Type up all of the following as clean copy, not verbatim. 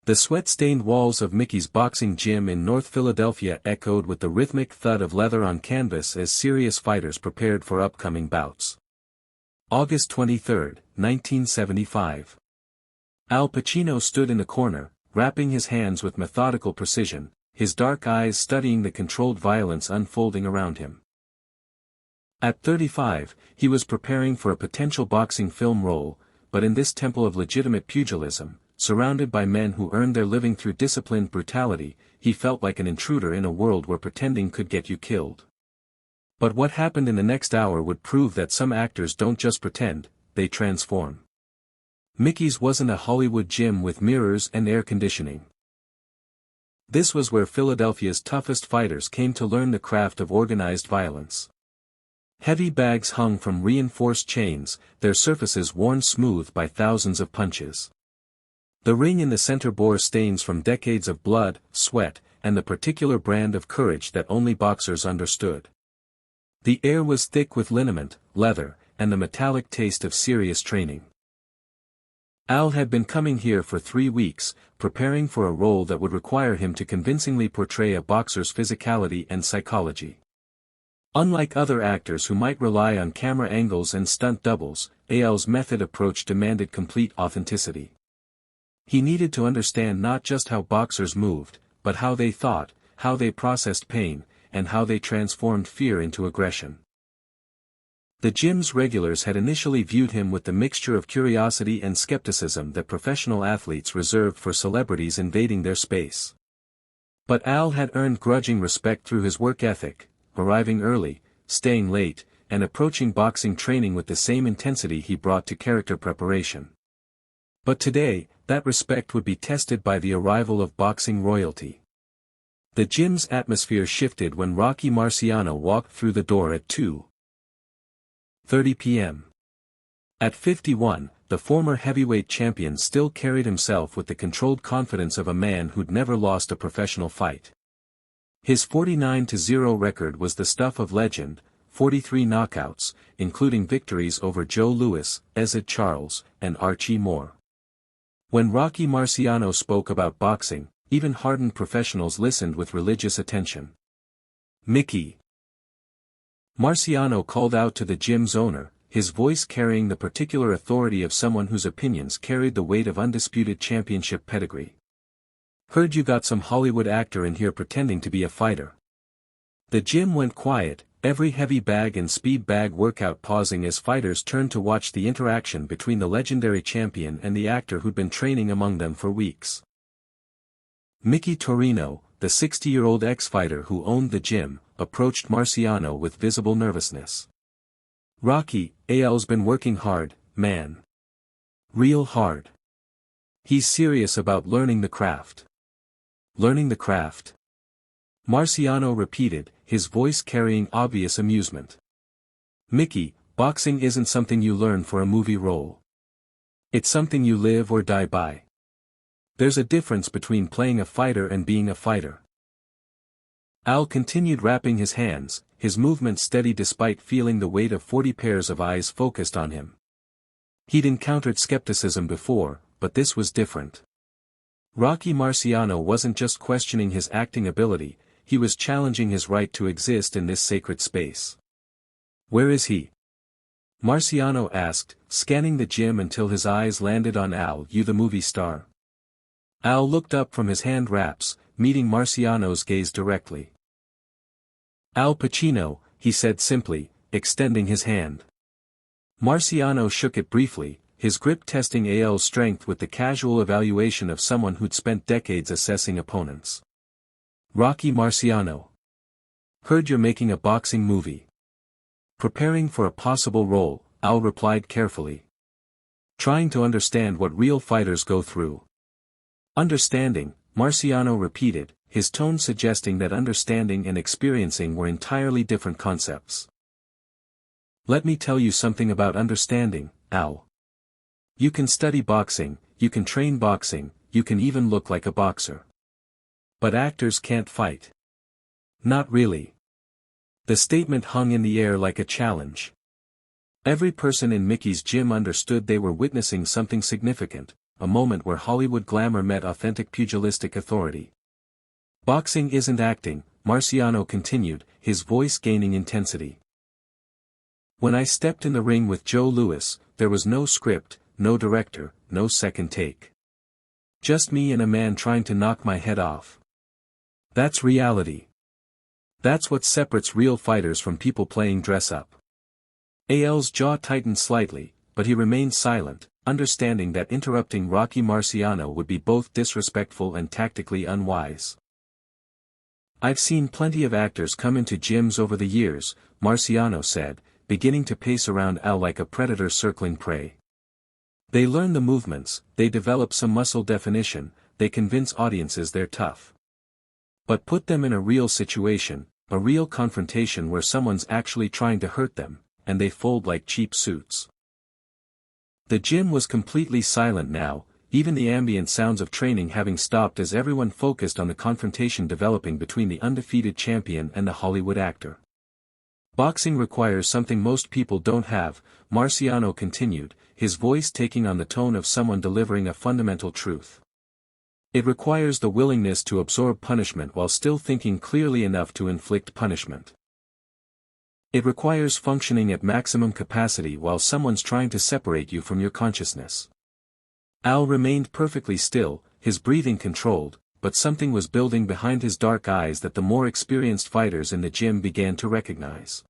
The sweat-stained walls of Mickey's boxing gym in North Philadelphia echoed with the rhythmic thud of leather on canvas as serious fighters prepared for upcoming bouts. August 23, 1975. Al Pacino stood in the corner, wrapping his hands with methodical precision, his dark eyes studying the controlled violence unfolding around him. At 35, he was preparing for a potential boxing film role, but in this temple of legitimate pugilism, surrounded by men who earned their living through disciplined brutality, he felt like an intruder in a world where pretending could get you killed. But what happened in the next hour would prove that some actors don't just pretend, they transform. Mickey's wasn't a Hollywood gym with mirrors and air conditioning. This was where Philadelphia's toughest fighters came to learn the craft of organized violence. Heavy bags hung from reinforced chains, their surfaces worn smooth by thousands of punches. The ring in the center bore stains from decades of blood, sweat, and the particular brand of courage that only boxers understood. The air was thick with liniment, leather, and the metallic taste of serious training. Al had been coming here for 3 weeks, preparing for a role that would require him to convincingly portray a boxer's physicality and psychology. Unlike other actors who might rely on camera angles and stunt doubles, Al's method approach demanded complete authenticity. He needed to understand not just how boxers moved, but how they thought, how they processed pain, and how they transformed fear into aggression. The gym's regulars had initially viewed him with the mixture of curiosity and skepticism that professional athletes reserve for celebrities invading their space. But Al had earned grudging respect through his work ethic, arriving early, staying late, and approaching boxing training with the same intensity he brought to character preparation. But today, that respect would be tested by the arrival of boxing royalty. The gym's atmosphere shifted when Rocky Marciano walked through the door at 2:30 p.m. At 51, the former heavyweight champion still carried himself with the controlled confidence of a man who'd never lost a professional fight. His 49-0 record was the stuff of legend, 43 knockouts, including victories over Joe Louis, Ezid Charles, and Archie Moore. When Rocky Marciano spoke about boxing, even hardened professionals listened with religious attention. "Mickey!" Marciano called out to the gym's owner, his voice carrying the particular authority of someone whose opinions carried the weight of undisputed championship pedigree. "Heard you got some Hollywood actor in here pretending to be a fighter." The gym went quiet, every heavy bag and speed bag workout pausing as fighters turned to watch the interaction between the legendary champion and the actor who'd been training among them for weeks. Mickey Torino, the 60-year-old ex-fighter who owned the gym, approached Marciano with visible nervousness. "Rocky, Al's been working hard, man. Real hard. He's serious about learning the craft." "Learning the craft?" Marciano repeated, his voice carrying obvious amusement. "Mickey, boxing isn't something you learn for a movie role. It's something you live or die by. There's a difference between playing a fighter and being a fighter." Al continued wrapping his hands, his movements steady despite feeling the weight of 40 pairs of eyes focused on him. He'd encountered skepticism before, but this was different. Rocky Marciano wasn't just questioning his acting ability, he was challenging his right to exist in this sacred space. "Where is he?" Marciano asked, scanning the gym until his eyes landed on Al, "You the movie star?" Al looked up from his hand wraps, meeting Marciano's gaze directly. "Al Pacino," he said simply, extending his hand. Marciano shook it briefly, his grip testing Al's strength with the casual evaluation of someone who'd spent decades assessing opponents. "Rocky Marciano. Heard you're making a boxing movie." "Preparing for a possible role," Al replied carefully. "Trying to understand what real fighters go through." "Understanding," Marciano repeated, his tone suggesting that understanding and experiencing were entirely different concepts. "Let me tell you something about understanding, Al. You can study boxing, you can train boxing, you can even look like a boxer. But actors can't fight. Not really." The statement hung in the air like a challenge. Every person in Mickey's gym understood they were witnessing something significant, a moment where Hollywood glamour met authentic pugilistic authority. Boxing isn't acting, Marciano continued, his voice gaining intensity. When I stepped in the ring with Joe Louis, there was no script, no director, no second take. Just me and a man trying to knock my head off. That's reality. That's what separates real fighters from people playing dress-up. Al's jaw tightened slightly, but he remained silent, understanding that interrupting Rocky Marciano would be both disrespectful and tactically unwise. I've seen plenty of actors come into gyms over the years, Marciano said, beginning to pace around Al like a predator circling prey. They learn the movements, they develop some muscle definition, they convince audiences they're tough. But put them in a real situation, a real confrontation where someone's actually trying to hurt them, and they fold like cheap suits. The gym was completely silent now, even the ambient sounds of training having stopped as everyone focused on the confrontation developing between the undefeated champion and the Hollywood actor. Boxing requires something most people don't have, Marciano continued, his voice taking on the tone of someone delivering a fundamental truth. It requires the willingness to absorb punishment while still thinking clearly enough to inflict punishment. It requires functioning at maximum capacity while someone's trying to separate you from your consciousness. Al remained perfectly still, his breathing controlled, but something was building behind his dark eyes that the more experienced fighters in the gym began to recognize.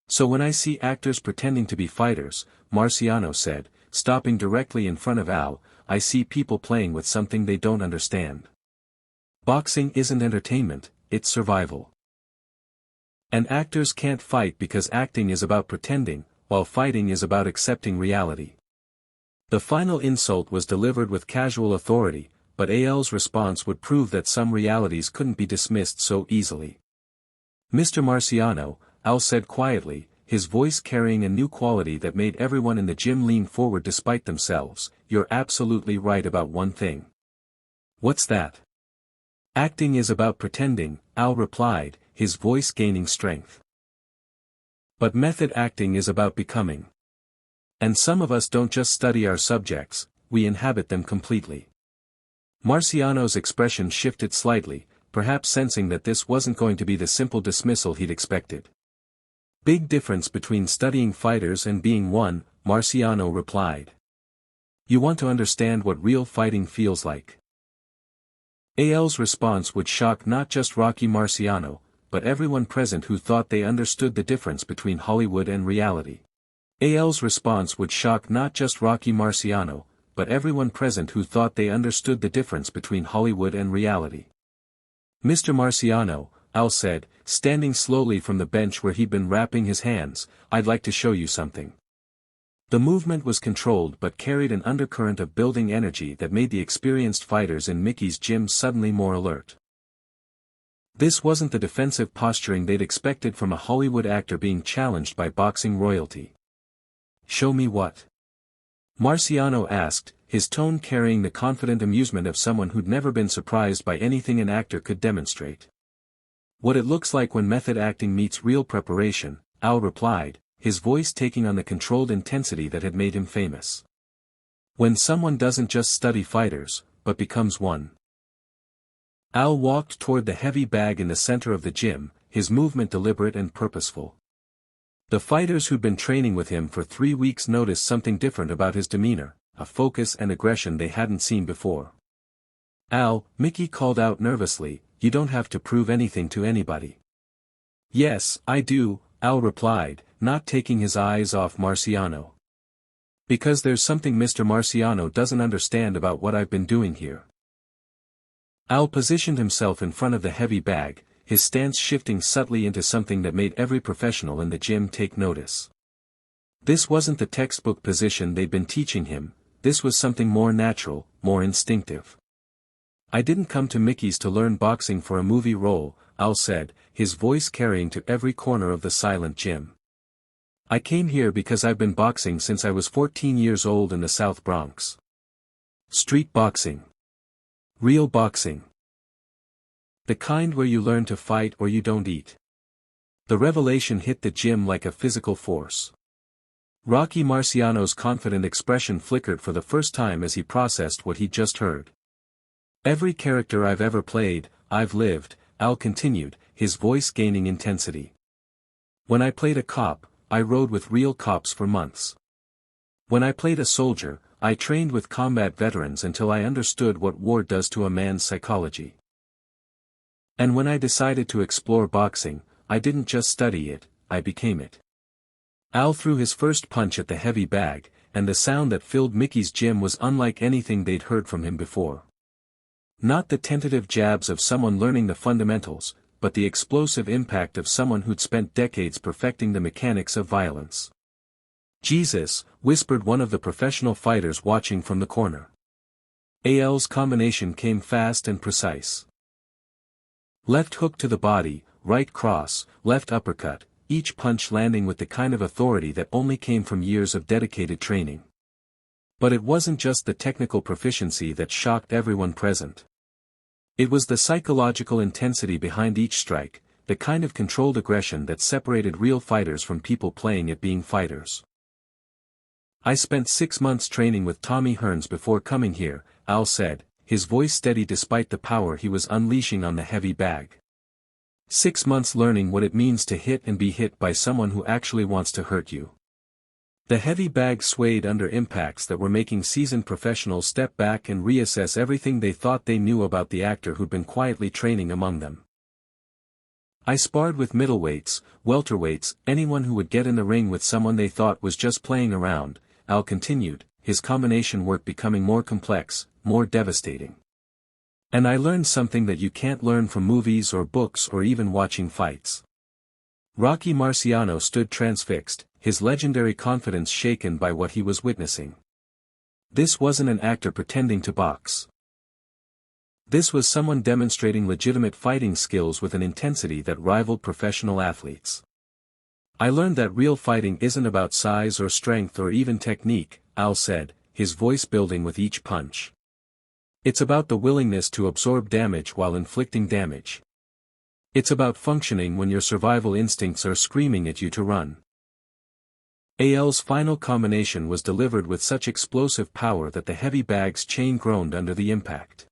So when I see actors pretending to be fighters, Marciano said, stopping directly in front of Al, I see people playing with something they don't understand. Boxing isn't entertainment, it's survival. And actors can't fight because acting is about pretending, while fighting is about accepting reality. The final insult was delivered with casual authority, but Al's response would prove that some realities couldn't be dismissed so easily. Mr. Marciano, Al said quietly, his voice carrying a new quality that made everyone in the gym lean forward despite themselves, you're absolutely right about one thing. What's that? Acting is about pretending, Al replied, his voice gaining strength. But method acting is about becoming. And some of us don't just study our subjects, we inhabit them completely. Marciano's expression shifted slightly, perhaps sensing that this wasn't going to be the simple dismissal he'd expected. Big difference between studying fighters and being one, Marciano replied. You want to understand what real fighting feels like. Al's response would shock not just Rocky Marciano, but everyone present who thought they understood the difference between Hollywood and reality. Al's response would shock not just Rocky Marciano, but everyone present who thought they understood the difference between Hollywood and reality. Mr. Marciano, Al said, standing slowly from the bench where he'd been wrapping his hands, I'd like to show you something. The movement was controlled but carried an undercurrent of building energy that made the experienced fighters in Mickey's gym suddenly more alert. This wasn't the defensive posturing they'd expected from a Hollywood actor being challenged by boxing royalty. Show me what? Marciano asked, his tone carrying the confident amusement of someone who'd never been surprised by anything an actor could demonstrate. What it looks like when method acting meets real preparation, Al replied, his voice taking on the controlled intensity that had made him famous. When someone doesn't just study fighters, but becomes one. Al walked toward the heavy bag in the center of the gym, his movement deliberate and purposeful. The fighters who'd been training with him for 3 weeks noticed something different about his demeanor, a focus and aggression they hadn't seen before. Al, Mickey called out nervously, you don't have to prove anything to anybody. Yes, I do, Al replied, not taking his eyes off Marciano. Because there's something Mr. Marciano doesn't understand about what I've been doing here. Al positioned himself in front of the heavy bag, his stance shifting subtly into something that made every professional in the gym take notice. This wasn't the textbook position they'd been teaching him, this was something more natural, more instinctive. I didn't come to Mickey's to learn boxing for a movie role, Al said, his voice carrying to every corner of the silent gym. I came here because I've been boxing since I was 14 years old in the South Bronx. Street boxing. Real boxing. The kind where you learn to fight or you don't eat. The revelation hit the gym like a physical force. Rocky Marciano's confident expression flickered for the first time as he processed what he'd just heard. Every character I've ever played, I've lived, Al continued, his voice gaining intensity. When I played a cop, I rode with real cops for months. When I played a soldier, I trained with combat veterans until I understood what war does to a man's psychology. And when I decided to explore boxing, I didn't just study it, I became it. Al threw his first punch at the heavy bag, and the sound that filled Mickey's gym was unlike anything they'd heard from him before. Not the tentative jabs of someone learning the fundamentals, but the explosive impact of someone who'd spent decades perfecting the mechanics of violence. "Jesus," whispered one of the professional fighters watching from the corner. Al's combination came fast and precise. Left hook to the body, right cross, left uppercut, each punch landing with the kind of authority that only came from years of dedicated training. But it wasn't just the technical proficiency that shocked everyone present. It was the psychological intensity behind each strike, the kind of controlled aggression that separated real fighters from people playing at being fighters. "I spent 6 months training with Tommy Hearns before coming here," Al said, his voice steady despite the power he was unleashing on the heavy bag. 6 months learning what it means to hit and be hit by someone who actually wants to hurt you. The heavy bag swayed under impacts that were making seasoned professionals step back and reassess everything they thought they knew about the actor who'd been quietly training among them. "I sparred with middleweights, welterweights, anyone who would get in the ring with someone they thought was just playing around," Al continued, his combination work becoming more complex, more devastating. "And I learned something that you can't learn from movies or books or even watching fights." Rocky Marciano stood transfixed, his legendary confidence shaken by what he was witnessing. This wasn't an actor pretending to box. This was someone demonstrating legitimate fighting skills with an intensity that rivaled professional athletes. "I learned that real fighting isn't about size or strength or even technique," Al said, his voice building with each punch. "It's about the willingness to absorb damage while inflicting damage. It's about functioning when your survival instincts are screaming at you to run." Al's final combination was delivered with such explosive power that the heavy bag's chain groaned under the impact.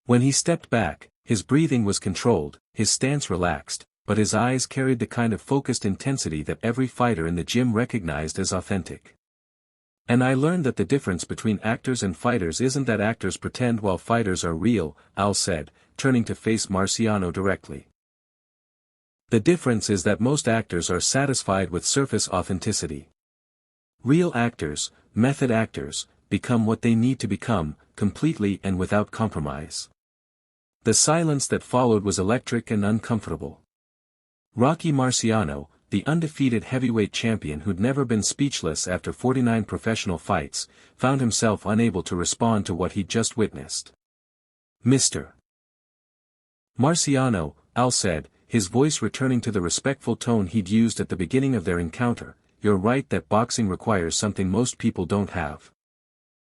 When he stepped back, his breathing was controlled, his stance relaxed, but his eyes carried the kind of focused intensity that every fighter in the gym recognized as authentic. "And I learned that the difference between actors and fighters isn't that actors pretend while fighters are real," Al said, turning to face Marciano directly. "The difference is that most actors are satisfied with surface authenticity. Real actors, method actors, become what they need to become, completely and without compromise." The silence that followed was electric and uncomfortable. Rocky Marciano, the undefeated heavyweight champion who'd never been speechless after 49 professional fights, found himself unable to respond to what he'd just witnessed. "Mr. Marciano," Al said, his voice returning to the respectful tone he'd used at the beginning of their encounter, "you're right that boxing requires something most people don't have.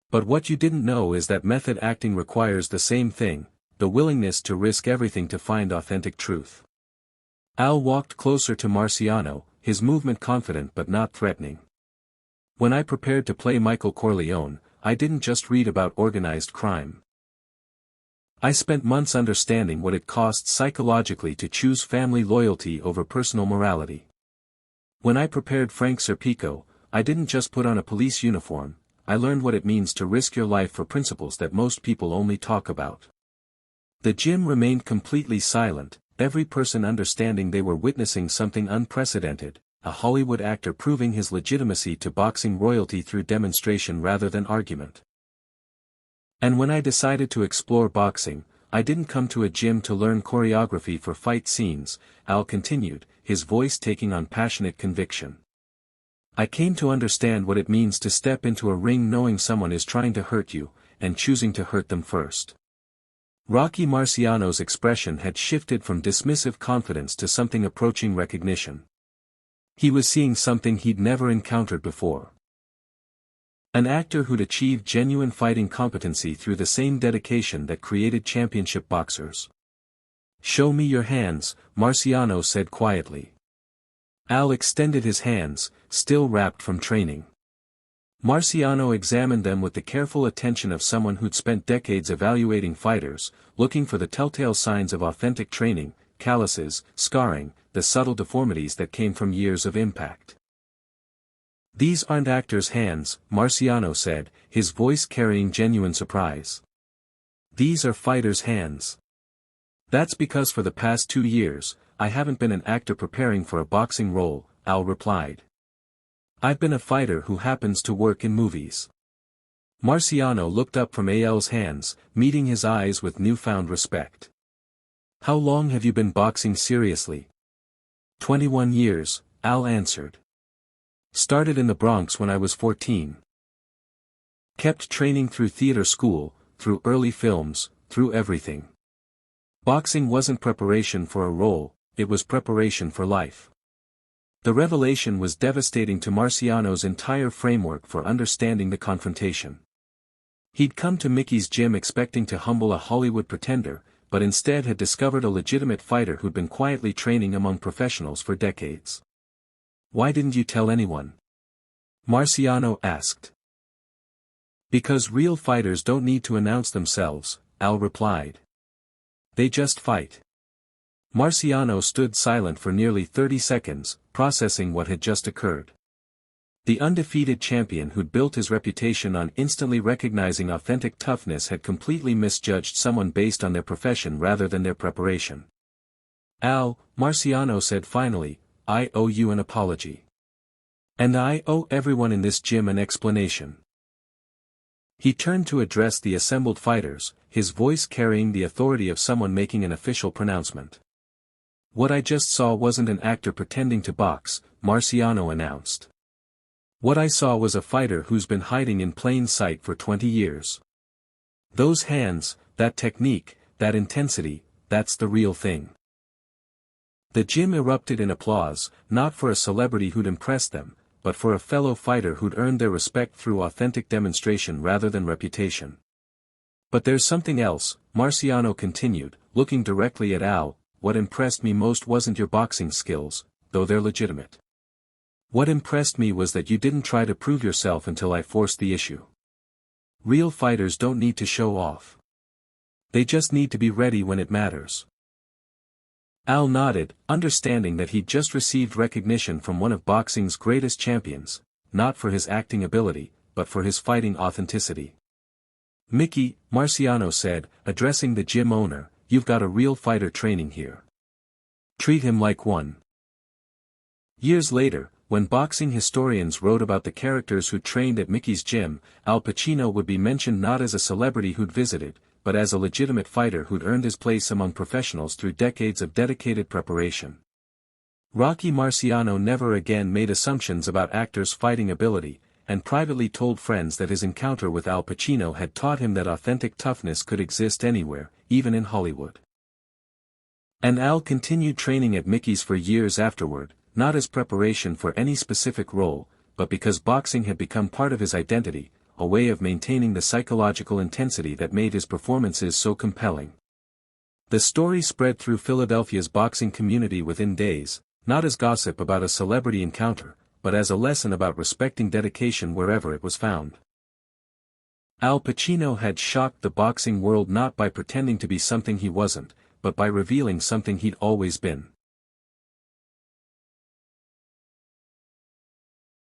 But what you didn't know is that method acting requires the same thing, the willingness to risk everything to find authentic truth." Al walked closer to Marciano, his movement confident but not threatening. "When I prepared to play Michael Corleone, I didn't just read about organized crime. I spent months understanding what it costs psychologically to choose family loyalty over personal morality. When I prepared Frank Serpico, I didn't just put on a police uniform, I learned what it means to risk your life for principles that most people only talk about." The gym remained completely silent, every person understanding they were witnessing something unprecedented, a Hollywood actor proving his legitimacy to boxing royalty through demonstration rather than argument. "And when I decided to explore boxing, I didn't come to a gym to learn choreography for fight scenes," Al continued, his voice taking on passionate conviction. "I came to understand what it means to step into a ring knowing someone is trying to hurt you, and choosing to hurt them first." Rocky Marciano's expression had shifted from dismissive confidence to something approaching recognition. He was seeing something he'd never encountered before. An actor who'd achieved genuine fighting competency through the same dedication that created championship boxers. "Show me your hands," Marciano said quietly. Al extended his hands, still wrapped from training. Marciano examined them with the careful attention of someone who'd spent decades evaluating fighters, looking for the telltale signs of authentic training, calluses, scarring, the subtle deformities that came from years of impact. "These aren't actors' hands," Marciano said, his voice carrying genuine surprise. "These are fighters' hands." "That's because for the past 2 years, I haven't been an actor preparing for a boxing role," Al replied. "I've been a fighter who happens to work in movies." Marciano looked up from Al's hands, meeting his eyes with newfound respect. "How long have you been boxing seriously?" 21 years, Al answered. "Started in the Bronx when I was 14. Kept training through theater school, through early films, through everything. Boxing wasn't preparation for a role, it was preparation for life." The revelation was devastating to Marciano's entire framework for understanding the confrontation. He'd come to Mickey's gym expecting to humble a Hollywood pretender, but instead had discovered a legitimate fighter who'd been quietly training among professionals for decades. "Why didn't you tell anyone?" Marciano asked. "Because real fighters don't need to announce themselves," Al replied. "They just fight." Marciano stood silent for nearly 30 seconds, processing what had just occurred. The undefeated champion who'd built his reputation on instantly recognizing authentic toughness had completely misjudged someone based on their profession rather than their preparation. "Al," Marciano said finally, "I owe you an apology. And I owe everyone in this gym an explanation." He turned to address the assembled fighters, his voice carrying the authority of someone making an official pronouncement. "What I just saw wasn't an actor pretending to box," Marciano announced. "What I saw was a fighter who's been hiding in plain sight for 20 years. Those hands, that technique, that intensity, that's the real thing." The gym erupted in applause, not for a celebrity who'd impressed them, but for a fellow fighter who'd earned their respect through authentic demonstration rather than reputation. "But there's something else," Marciano continued, looking directly at Al. "What impressed me most wasn't your boxing skills, though they're legitimate. What impressed me was that you didn't try to prove yourself until I forced the issue. Real fighters don't need to show off. They just need to be ready when it matters." Al nodded, understanding that he'd just received recognition from one of boxing's greatest champions, not for his acting ability, but for his fighting authenticity. "Mickey," Marciano said, addressing the gym owner, "you've got a real fighter training here. Treat him like one." Years later, when boxing historians wrote about the characters who trained at Mickey's gym, Al Pacino would be mentioned not as a celebrity who'd visited, but as a legitimate fighter who'd earned his place among professionals through decades of dedicated preparation. Rocky Marciano never again made assumptions about actors' fighting ability, and privately told friends that his encounter with Al Pacino had taught him that authentic toughness could exist anywhere, even in Hollywood. And Al continued training at Mickey's for years afterward, not as preparation for any specific role, but because boxing had become part of his identity, a way of maintaining the psychological intensity that made his performances so compelling. The story spread through Philadelphia's boxing community within days, not as gossip about a celebrity encounter, but as a lesson about respecting dedication wherever it was found. Al Pacino had shocked the boxing world not by pretending to be something he wasn't, but by revealing something he'd always been.